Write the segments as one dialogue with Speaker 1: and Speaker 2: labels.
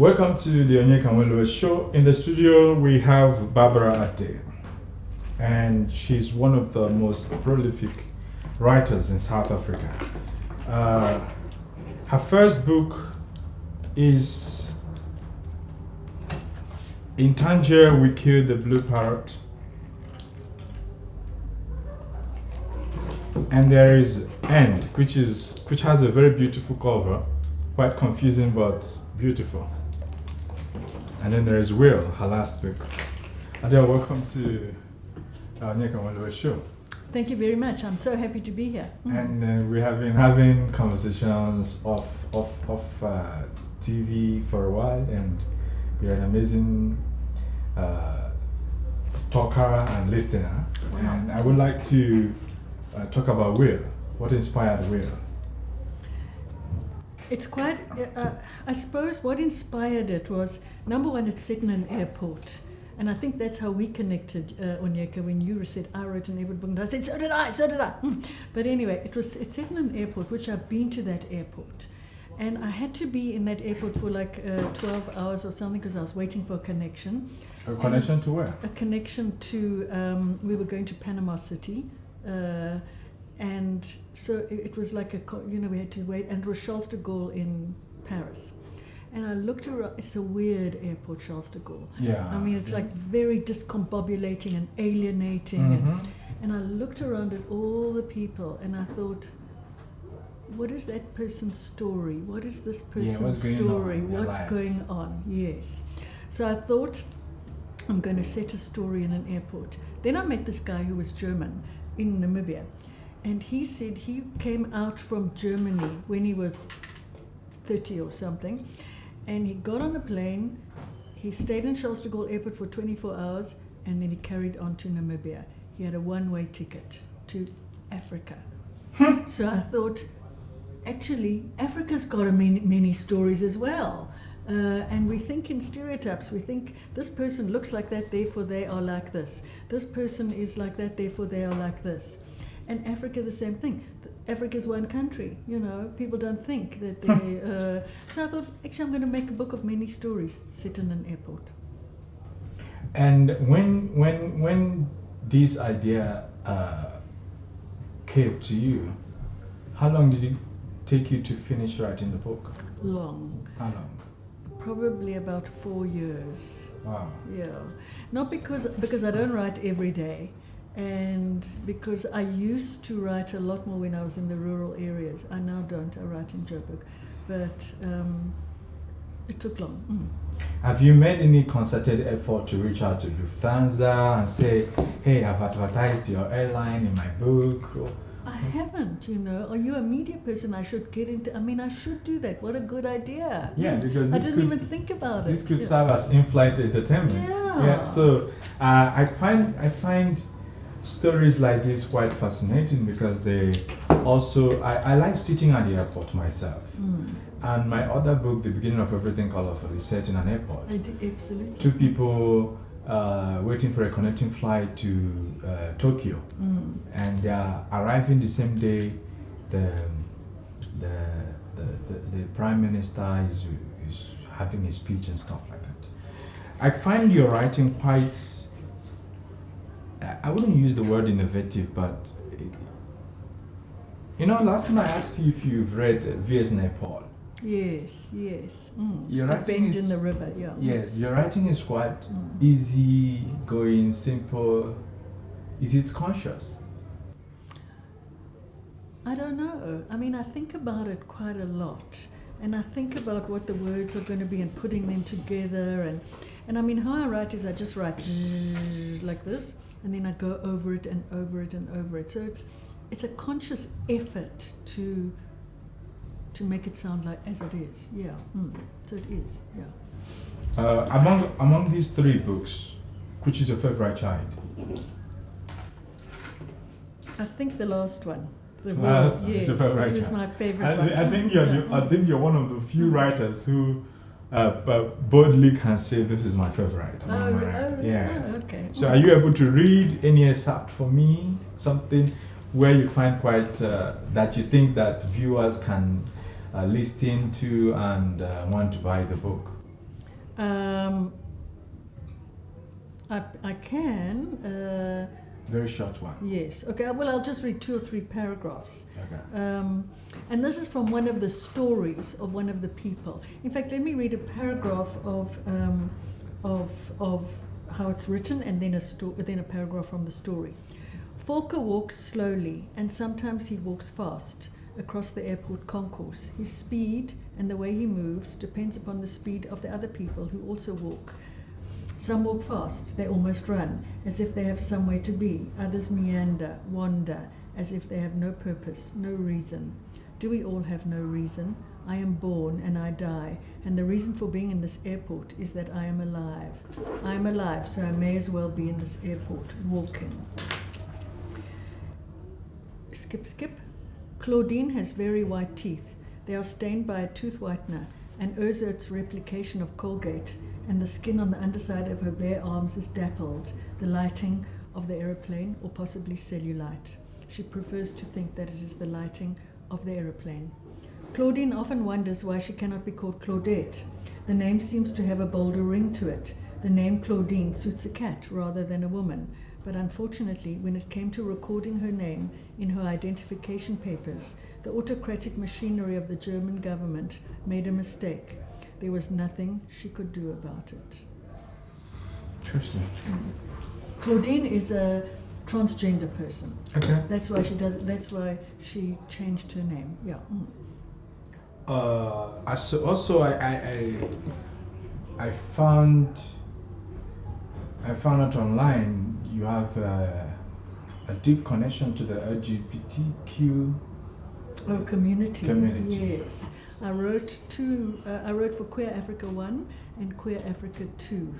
Speaker 1: Welcome to the Onyeka Nwelue show. In the studio, we have Barbara Adair, and she's one of the most prolific writers in South Africa. Her first book is In Tangier We Killed the Blue Parrot, and there is End, which has a very beautiful cover, quite confusing but beautiful. And then there is Will, her last book. Adair, welcome to Onyeka Nwelue show.
Speaker 2: Thank you very much. I'm so happy to be here.
Speaker 1: And we have been having conversations off TV for a while, and you're an amazing talker and listener.
Speaker 2: Wow.
Speaker 1: And I would like to talk about Will. What inspired Will?
Speaker 2: It's quite, I suppose what inspired it was, number one, it's set in an airport. And I think that's how we connected, Onyeka, when you said, I wrote an airport book, and I said, so did I. But anyway, it's set in an airport, which I've been to that airport. And I had to be in that airport for like 12 hours or something because I was waiting for a connection.
Speaker 1: A connection to where?
Speaker 2: A connection to, we were going to Panama City. And so it was like we had to wait, and it was Charles de Gaulle in Paris. And I looked around, it's a weird airport, Charles de Gaulle.
Speaker 1: Yeah.
Speaker 2: I mean, it's like very discombobulating and alienating.
Speaker 1: Mm-hmm.
Speaker 2: And I looked around at all the people and I thought, what is that person's story? What is this person's story? What's going on? Yes. So I thought, I'm going to set a story in an airport. Then I met this guy who was German in Namibia. And he said he came out from Germany when he was 30 or something. And he got on a plane, he stayed in Charles de Gaulle Airport for 24 hours, and then he carried on to Namibia. He had a one-way ticket to Africa. So I thought, actually, Africa's got many stories as well. And we think in stereotypes. We think this person looks like that, therefore they are like this. This person is like that, therefore they are like this. And Africa, the same thing. Africa's one country, people don't think that they... so I thought, actually, I'm going to make a book of many stories set in an airport.
Speaker 1: And when this idea came to you, how long did it take you to finish writing the book?
Speaker 2: Long.
Speaker 1: How long?
Speaker 2: Probably about 4 years.
Speaker 1: Wow.
Speaker 2: Yeah. Not because I don't write every day. And because I used to write a lot more when I was in the rural areas. I now don't, I write in Joburg. But it took long.
Speaker 1: Have you made any concerted effort to reach out to Lufthansa and say, hey, I've advertised your airline in my book?
Speaker 2: I haven't, Are you a media person? I should get into, I should do that. What a good idea.
Speaker 1: Yeah, because
Speaker 2: I didn't even think about it.
Speaker 1: This could serve as in-flight entertainment.
Speaker 2: Yeah.
Speaker 1: So I find stories like this quite fascinating because they also, I like sitting at the airport myself. And my other book, The Beginning of Everything Colorful, is set in an airport.
Speaker 2: I do, absolutely.
Speaker 1: Two people waiting for a connecting flight to Tokyo. And they are arriving the same day. The Prime Minister is having a speech and stuff like that. I find your writing quite, I wouldn't use the word innovative, but last time I asked you if you've read V.S. Naipaul.
Speaker 2: Yes.
Speaker 1: Your
Speaker 2: The
Speaker 1: writing
Speaker 2: Bend
Speaker 1: is,
Speaker 2: in the River, yeah.
Speaker 1: Yes, your writing is quite easy going, simple. Is it conscious?
Speaker 2: I don't know. I think about it quite a lot. And I think about what the words are going to be and putting them together. And how I write is I just write like this, and then I go over it and over it and over it. So it's a conscious effort to make it sound like as it is. Yeah. So it is. Yeah.
Speaker 1: Among these three books, which is your favorite child?
Speaker 2: I think the last one.
Speaker 1: Yes,
Speaker 2: it was my favorite one.
Speaker 1: I think you're one of the few writers who boldly can say this is my favorite.
Speaker 2: Okay.
Speaker 1: So are you able to read any excerpt for me? Something where you find quite that you think that viewers can listen to and want to buy the book?
Speaker 2: I can.
Speaker 1: Very short one.
Speaker 2: Yes. Okay. Well, I'll just read 2 or 3 paragraphs.
Speaker 1: Okay.
Speaker 2: And this is from one of the stories of one of the people. In fact, let me read a paragraph of how it's written, and then then a paragraph from the story. Volker walks slowly, and sometimes he walks fast across the airport concourse. His speed and the way he moves depends upon the speed of the other people who also walk. Some walk fast, they almost run, as if they have somewhere to be. Others meander, wander, as if they have no purpose, no reason. Do we all have no reason? I am born and I die, and the reason for being in this airport is that I am alive. I am alive, so I may as well be in this airport, walking. Skip. Claudine has very white teeth. They are stained by a tooth whitener, and Urzert's replication of Colgate, and the skin on the underside of her bare arms is dappled, the lighting of the aeroplane, or possibly cellulite. She prefers to think that it is the lighting of the aeroplane. Claudine often wonders why she cannot be called Claudette. The name seems to have a bolder ring to it. The name Claudine suits a cat rather than a woman, but unfortunately, when it came to recording her name in her identification papers, the autocratic machinery of the German government made a mistake. There was nothing she could do about it.
Speaker 1: Interesting.
Speaker 2: Claudine is a transgender person.
Speaker 1: Okay.
Speaker 2: That's why she does. That's why she changed her name. Yeah.
Speaker 1: I found out online you have a deep connection to the LGBTQ
Speaker 2: community.
Speaker 1: Yes.
Speaker 2: I wrote for Queer Africa 1 and Queer Africa 2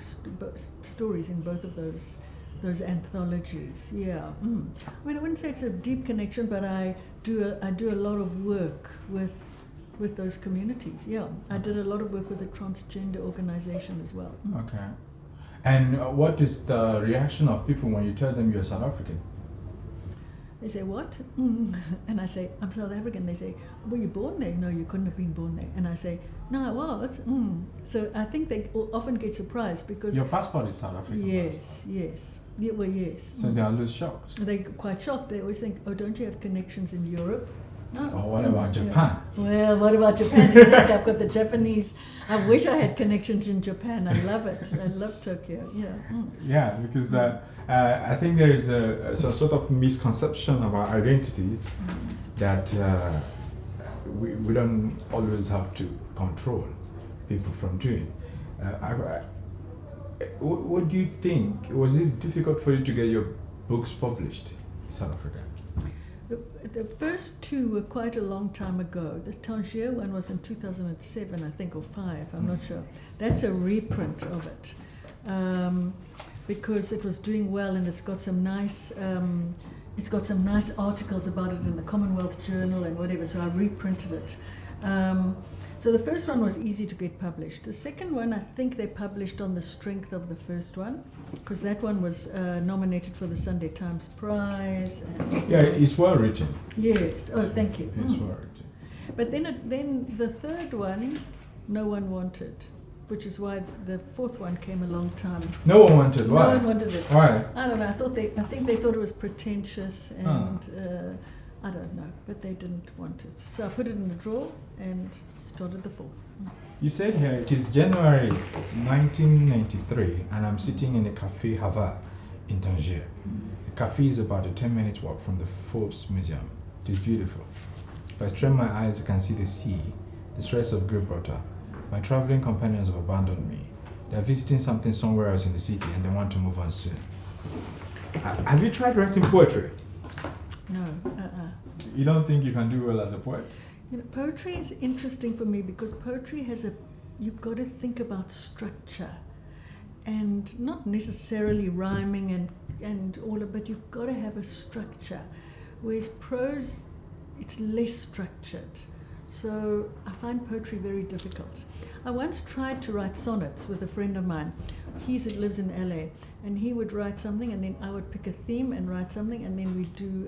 Speaker 2: stories in both of those anthologies. Yeah. I mean, I wouldn't say it's a deep connection, but I do a lot of work with those communities. Yeah. I did a lot of work with the transgender organization as well.
Speaker 1: Okay. And what is the reaction of people when you tell them you're South African?
Speaker 2: They say, what? And I say, I'm South African. They say, were you born there? No, you couldn't have been born there. And I say, no, I was. So I think they often get surprised because...
Speaker 1: Your passport is South African.
Speaker 2: Yes. Yeah, well, yes.
Speaker 1: So they are a little shocked.
Speaker 2: They're quite shocked. They always think, oh, don't you have connections in Europe? No.
Speaker 1: Or what about Japan?
Speaker 2: Yeah. Well, what about Japan? Exactly. I've got the Japanese. I wish I had connections in Japan. I love it. I love Tokyo. Yeah.
Speaker 1: Yeah, because I think there is a sort of misconception about identities that we don't always have to control people from doing. What do you think? Was it difficult for you to get your books published in South Africa?
Speaker 2: The first 2 were quite a long time ago. The Tangier one was in 2007, I think, or 5. I'm not sure. That's a reprint of it because it was doing well, and it's got some nice articles about it in the Commonwealth Journal and whatever. So I reprinted it. So the first one was easy to get published. The second one, I think they published on the strength of the first one, because that one was nominated for the Sunday Times Prize.
Speaker 1: Yeah, it's well written.
Speaker 2: Yes. Oh, thank you.
Speaker 1: It's well written.
Speaker 2: But then the third one, no one wanted, which is why the fourth one came a long time.
Speaker 1: No one wanted. Why?
Speaker 2: No one wanted it.
Speaker 1: Why?
Speaker 2: I don't know. I think they thought it was pretentious and. I don't know, but they didn't want it. So I put it in the drawer and started the fourth.
Speaker 1: You said here it is January 1993 and I'm sitting in a Café Hava in Tangier. The cafe is about a 10-minute walk from the Forbes Museum. It is beautiful. If I strain my eyes, I can see the sea, the stress of Gibraltar. My traveling companions have abandoned me. They are visiting something somewhere else in the city and they want to move on soon. Have you tried writing poetry?
Speaker 2: No.
Speaker 1: You don't think you can do well as a poet?
Speaker 2: You know, poetry is interesting for me because poetry has you've got to think about structure and not necessarily rhyming and all of, but you've got to have a structure. Whereas prose, it's less structured. So I find poetry very difficult. I once tried to write sonnets with a friend of mine. He lives in LA, and he would write something, and then I would pick a theme and write something, and then we'd do.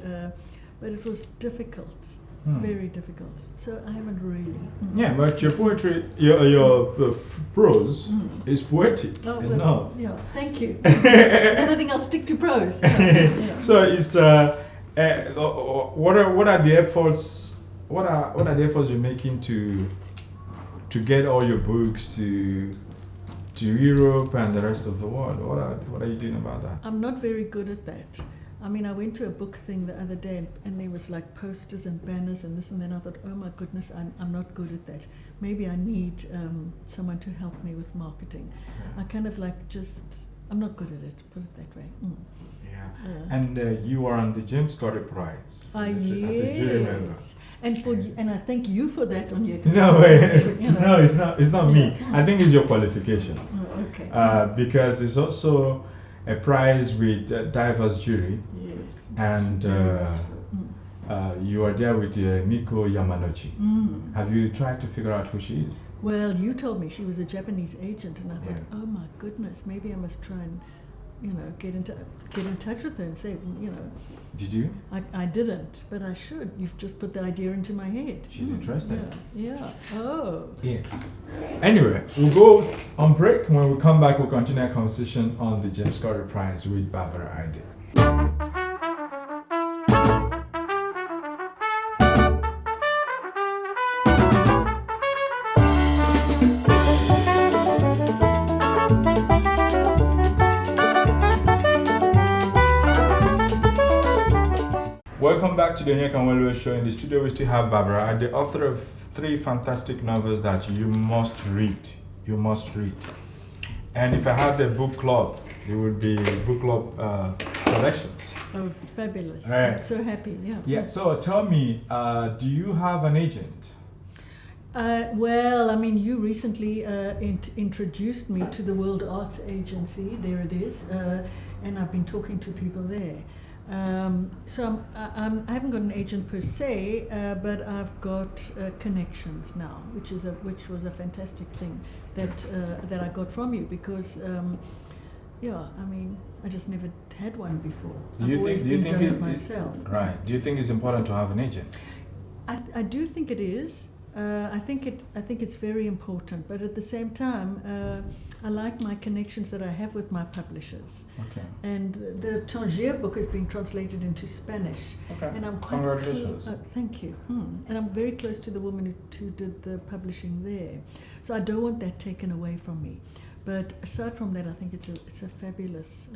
Speaker 2: But it was difficult. Very difficult. So I haven't really.
Speaker 1: Yeah, but your poetry, your prose is poetic enough.
Speaker 2: Yeah, thank you. And I think I'll stick to prose. Yeah.
Speaker 1: So it's what are the efforts? What are the efforts you're making to get all your books to Europe and the rest of the world? What are you doing about that?
Speaker 2: I'm not very good at that. I mean, I went to a book thing the other day and there was like posters and banners and this and then I thought, oh my goodness, I'm not good at that. Maybe I need someone to help me with marketing. I kind of like I'm not good at it, put it that way.
Speaker 1: Yeah. And you are on the James Scotty Prize
Speaker 2: yes.
Speaker 1: as a jury member.
Speaker 2: And I thank you for that, Onyeka.
Speaker 1: No, no, it's not me. I think it's your qualification.
Speaker 2: Oh, okay.
Speaker 1: Because it's also a prize with diverse jury.
Speaker 2: Yes.
Speaker 1: And you are there with Miko Yamanochi. Have you tried to figure out who she is?
Speaker 2: Well, you told me she was a Japanese agent, and I thought, oh my goodness, maybe I must try and, get in touch with her and say,
Speaker 1: Did you?
Speaker 2: I didn't, but I should. You've just put the idea into my head.
Speaker 1: She's interested.
Speaker 2: Yeah. Oh.
Speaker 1: Yes. Anyway, we'll go on break. When we come back, we'll continue our conversation on the James Scotty Prize with Barbara Adair. Welcome back to the Onyeka Nwelue show. In the studio, we still have Barbara Adair, the author of 3 fantastic novels that you must read. You must read. And if I had a book club, it would be book club selections.
Speaker 2: Oh, fabulous.
Speaker 1: Right.
Speaker 2: I'm so happy,
Speaker 1: Yeah, so tell me, do you have an agent?
Speaker 2: Well, I mean, you recently introduced me to the World Arts Agency. There it is. And I've been talking to people there. So I haven't got an agent per se, but I've got connections now, which was a fantastic thing that I got from you because, I mean, I just never had one before.
Speaker 1: Do you think
Speaker 2: it myself?
Speaker 1: Right. Do you think it's important to have an agent?
Speaker 2: I do think it is. I think it's very important, but at the same time, I like my connections that I have with my publishers.
Speaker 1: Okay.
Speaker 2: And the Tangier book is being translated into Spanish.
Speaker 1: Okay.
Speaker 2: And I'm quite
Speaker 1: Congratulations.
Speaker 2: Thank you. And I'm very close to the woman who did the publishing there, so I don't want that taken away from me. But aside from that, I think it's a fabulous.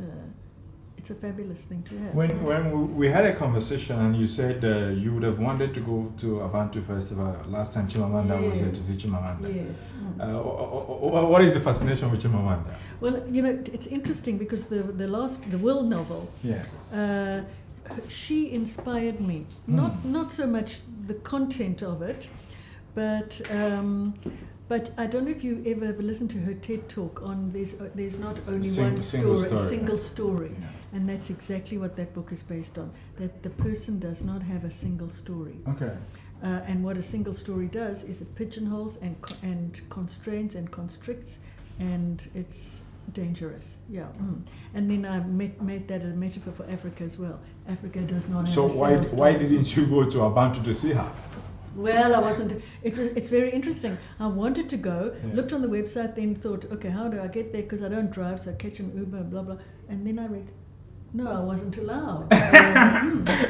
Speaker 2: It's a fabulous thing to have.
Speaker 1: When we had a conversation and you said you would have wanted to go to Abantu Festival last time Chimamanda was there to see Chimamanda.
Speaker 2: Yes.
Speaker 1: What is the fascination with Chimamanda?
Speaker 2: Well, it's interesting because the Will novel.
Speaker 1: Yes.
Speaker 2: She inspired me. Not so much the content of it, but I don't know if you ever have listened to her TED talk on there's not only one story, single story.
Speaker 1: Yeah.
Speaker 2: And that's exactly what that book is based on, that the person does not have a single story.
Speaker 1: Okay.
Speaker 2: And what a single story does is it pigeonholes and constrains and constricts, and it's dangerous. Yeah. And then I made that a metaphor for Africa as well. Africa does not have a single story.
Speaker 1: So why didn't you go to Abantu to see her?
Speaker 2: Well, I wasn't. It's very interesting. I wanted to go, looked on the website, then thought, okay, how do I get there? Because I don't drive, so I catch an Uber, blah, blah. And then I read, no, I wasn't allowed.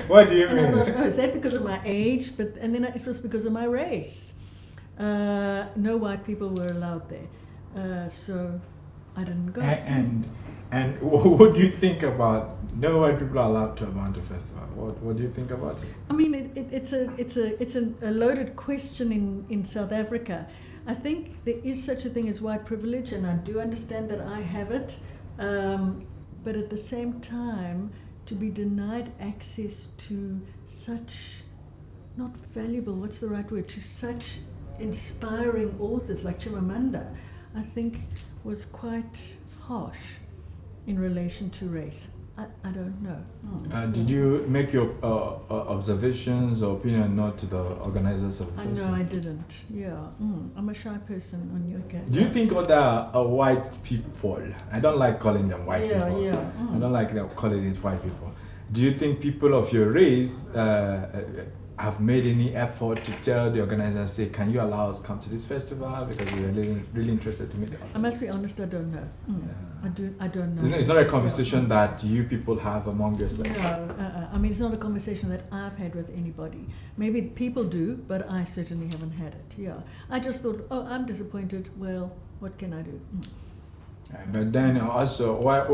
Speaker 1: What do you mean?
Speaker 2: And I thought, is that because of my age? And then it was because of my race. No white people were allowed there. So I didn't go.
Speaker 1: And what do you think about no white people are allowed to Abantu Festival? What do you think about it?
Speaker 2: I mean, it's a loaded question in South Africa. I think there is such a thing as white privilege, and I do understand that I have it. But at the same time, to be denied access to such, not valuable, what's the right word, to such inspiring authors like Chimamanda, I think was quite harsh in relation to race. I don't know.
Speaker 1: Did you make your observations or opinion known to the organizers of the festival?
Speaker 2: No, I didn't. Yeah, I'm a shy person on your account.
Speaker 1: Do you think other white people, I don't like calling them white people.
Speaker 2: Yeah.
Speaker 1: I don't like calling it white people. Do you think people of your race have made any effort to tell the organizers, say, can you allow us to come to this festival because we are really interested to meet the authors?
Speaker 2: I must be honest, I don't know. I don't know.
Speaker 1: It's not a conversation that you people have among yourselves.
Speaker 2: No, I mean, it's not a conversation that I've had with anybody. Maybe people do, but I certainly haven't had it. Yeah, I just thought, oh, I'm disappointed. Well, what can I do?
Speaker 1: But then also, what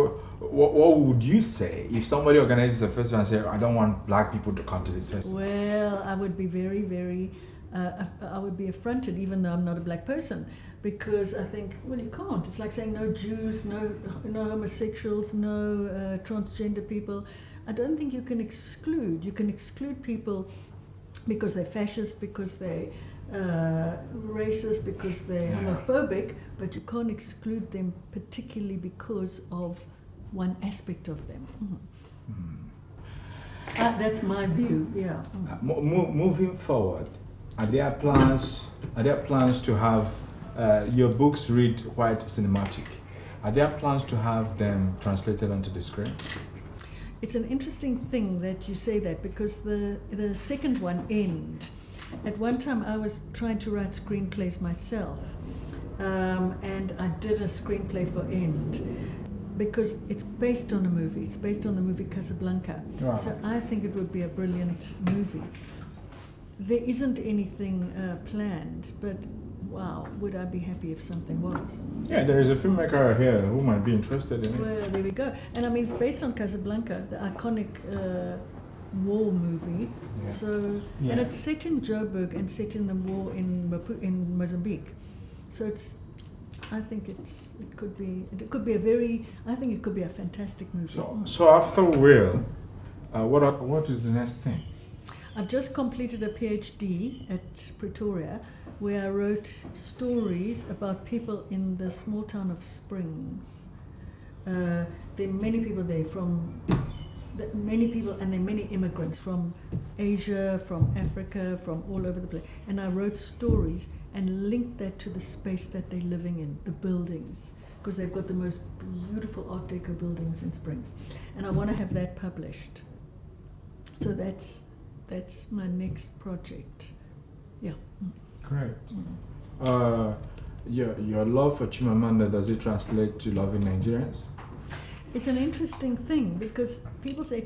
Speaker 1: would you say if somebody organizes a festival and says, I don't want black people to come to this festival?
Speaker 2: Well, I would be very, very, I would be affronted, even though I'm not a black person, because I think, well, you can't. It's like saying no Jews, no homosexuals, no transgender people. I don't think you can exclude. You can exclude people because they're fascist, because they're racist, because they're homophobic, but you can't exclude them particularly because of one aspect of them. That's my view. Yeah.
Speaker 1: Moving forward, are there plans to have your books read quite cinematic? Are there plans to have them translated onto the screen?
Speaker 2: It's an interesting thing that you say that, because the second one, End. At one time, I was trying to write screenplays myself, and I did a screenplay for End because it's based on a movie. It's based on the movie Casablanca. Wow. So I think it would be a brilliant movie. There isn't anything planned, but wow, would I be happy if something was? Yeah,
Speaker 1: there is a filmmaker here who might be interested in it.
Speaker 2: Well, there we go. And I mean, it's based on Casablanca, the iconic war movie. Yeah. So, and it's set in Joburg and set in the war in Mozambique. So I think it could be a fantastic movie.
Speaker 1: So after Will, what is the next thing?
Speaker 2: I've just completed a PhD at Pretoria, where I wrote stories about people in the small town of Springs. There are many people there and there are many immigrants from Asia, from Africa, from all over the place. And I wrote stories and linked that to the space that they're living in, the buildings, because they've got the most beautiful Art Deco buildings in Springs. And I want to have that published. So that's my next project. Yeah.
Speaker 1: Great. Your love for Chimamanda, does it translate to loving Nigerians?
Speaker 2: It's an interesting thing, because people say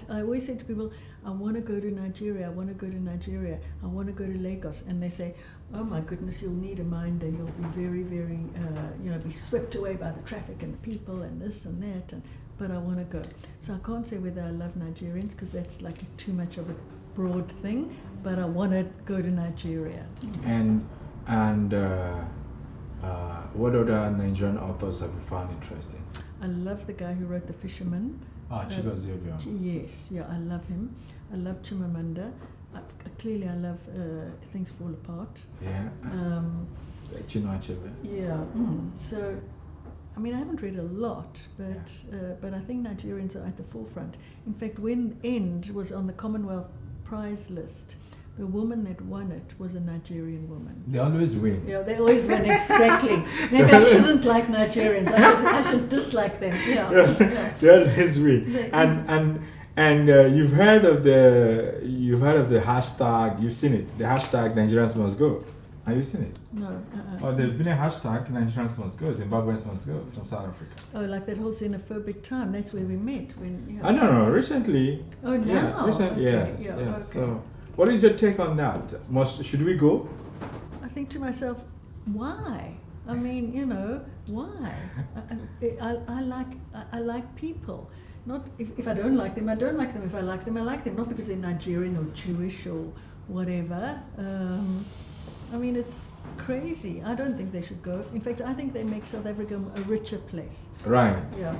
Speaker 2: I always say to people, I want to go to Nigeria, I want to go to Nigeria, I want to go to Lagos, and they say, oh my goodness, you'll need a minder, you'll be very, very, be swept away by the traffic and the people and this and that, but I want to go. So I can't say whether I love Nigerians, because that's like too much of a broad thing, but I want to go to Nigeria.
Speaker 1: And what other Nigerian authors have you found interesting?
Speaker 2: I love the guy who wrote The Fisherman.
Speaker 1: Chigozie.
Speaker 2: Yes, yeah, I love him. I love Chimamanda. Clearly, I love Things Fall Apart.
Speaker 1: Yeah. Chinua Achebe.
Speaker 2: Yeah. So, I mean, I haven't read a lot, but I think Nigerians are at the forefront. In fact, when End was on the Commonwealth Prize list, the woman that won it was a Nigerian woman.
Speaker 1: They always win.
Speaker 2: Yeah, they always win, exactly. Maybe I shouldn't like Nigerians. I should dislike them. Yeah.
Speaker 1: They always win. And you've heard of the hashtag. You've seen it. The hashtag Nigerians must go. Have you seen it?
Speaker 2: No.
Speaker 1: Oh, there's been a hashtag Nigerians must go. Zimbabweans must go from South Africa.
Speaker 2: Oh, like that whole xenophobic time. That's where we met.
Speaker 1: No. Recently.
Speaker 2: Oh, now.
Speaker 1: Yeah, recently.
Speaker 2: Okay.
Speaker 1: Yes.
Speaker 2: Yeah.
Speaker 1: Yeah.
Speaker 2: Okay.
Speaker 1: So, what is your take on that? Should we go?
Speaker 2: I think to myself, why? I mean, why? I like people. Not if I don't like them, I don't like them. If I like them, I like them. Not because they're Nigerian or Jewish or whatever. I mean, it's crazy. I don't think they should go. In fact, I think they make South Africa a richer place.
Speaker 1: Right.
Speaker 2: Yeah.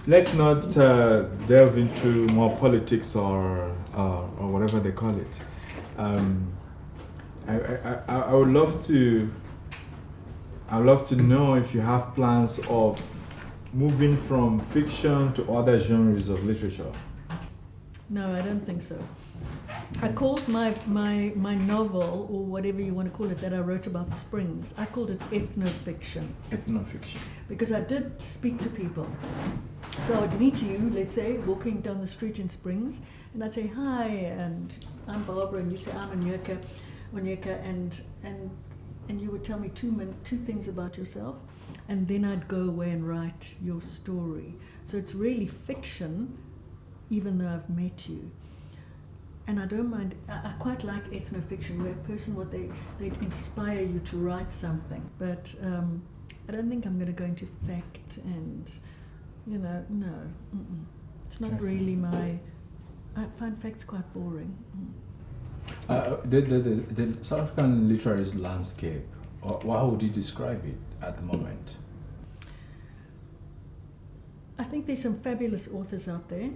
Speaker 1: Let's not delve into more politics or whatever they call it. I would love to. I'd love to know if you have plans of moving from fiction to other genres of literature.
Speaker 2: No, I don't think so. I called my novel, or whatever you want to call it, that I wrote about springs, I called it ethnofiction.
Speaker 1: Ethnofiction.
Speaker 2: Because I did speak to people. So I would meet you, let's say, walking down the street in Springs, and I'd say, hi, and I'm Barbara, and you'd say, I'm Onyeka, and you would tell me two things about yourself, and then I'd go away and write your story. So it's really fiction, even though I've met you. And I don't mind, I quite like ethnofiction, where a person, they inspire you to write something. But I don't think I'm going to go into fact and, no. Mm-mm. It's not really I find facts quite boring.
Speaker 1: The South African literary landscape, how would you describe it at the moment?
Speaker 2: I think there's some fabulous authors out there.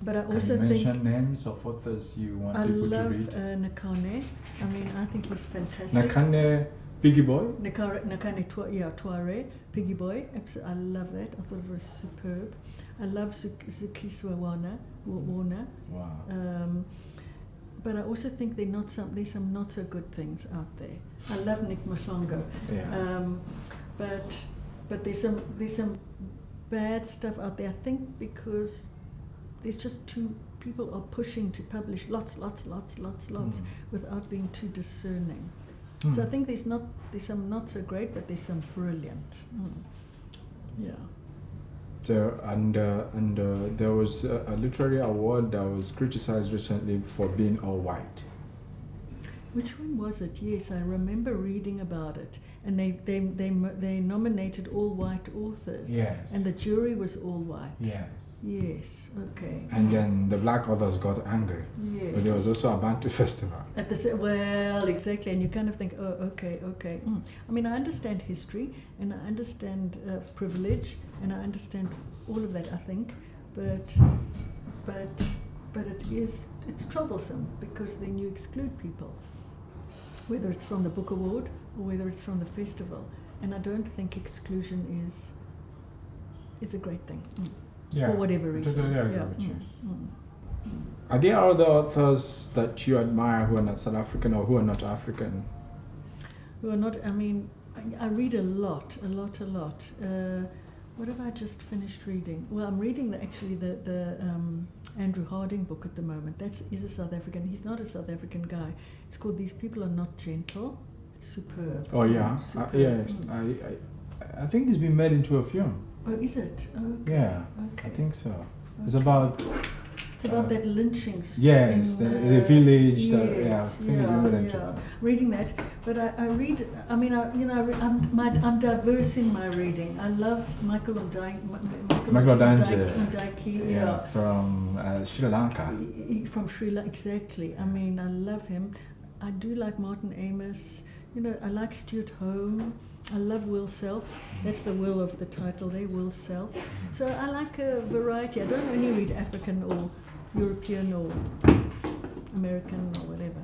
Speaker 2: But I also
Speaker 1: Can you
Speaker 2: think
Speaker 1: mention names of authors you want people to read?
Speaker 2: I love Nakane. I mean, I think he's fantastic.
Speaker 1: Nakane, Piggy Boy?
Speaker 2: Nakane Tuare, Piggy Boy. I love that. I thought it was superb. I love Zukiswa Warner.
Speaker 1: Wow.
Speaker 2: But I also think there's some not so good things out there. I love Nick Mhlongo.
Speaker 1: Yeah.
Speaker 2: But there's some bad stuff out there. I think because there's just people are pushing to publish lots without being too discerning. So I think there's some not so great, but there's some brilliant. Yeah.
Speaker 1: So and there was a literary award that was criticized recently for being all white.
Speaker 2: Which one was it? Yes, I remember reading about it, and they nominated all white authors.
Speaker 1: Yes.
Speaker 2: And the jury was all white.
Speaker 1: Yes.
Speaker 2: Yes. Okay.
Speaker 1: And then the black authors got angry.
Speaker 2: Yes.
Speaker 1: But there was also a Bantu festival.
Speaker 2: Well, exactly, and you kind of think, oh, okay. I mean, I understand history, and I understand privilege, and I understand all of that. I think, but it's troublesome because then you exclude people, whether it's from the book award or whether it's from the festival, and I don't think exclusion is a great thing for whatever reason.
Speaker 1: Totally agree with you. Are there other authors that you admire who are not South African or who are not African?
Speaker 2: Who are not? I mean, I read a lot. What have I just finished reading? Well, I'm reading the Andrew Harding book at the moment. He's a South African. He's not a South African guy. It's called These People Are Not Gentle. It's superb.
Speaker 1: Oh yeah, yes. I think it's been made into a film.
Speaker 2: Oh, is it? Okay.
Speaker 1: Yeah,
Speaker 2: okay.
Speaker 1: I think so.
Speaker 2: Okay.
Speaker 1: It's about
Speaker 2: that lynching.
Speaker 1: Yes, the village. Yes,
Speaker 2: reading that, but I read. I mean, I'm diverse in my reading. I love Michael Ndayike.
Speaker 1: Yeah, from Sri Lanka.
Speaker 2: From Sri Lanka, exactly. I mean, I love him. I do like Martin Amis. I like Stuart Home. I love Will Self. That's the will of the title there, Will Self. So I like a variety. I don't only read African or European or American or whatever.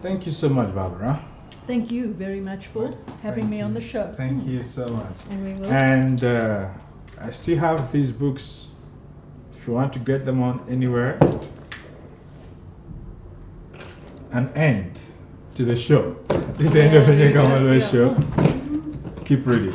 Speaker 1: Thank you so much, Barbara.
Speaker 2: Thank you very much for having me on the show.
Speaker 1: Thank you so much.
Speaker 2: And we will.
Speaker 1: And I still have these books if you want to get them on anywhere. An end to the show. This is the end of the Onyeka Nwelue show. Keep reading.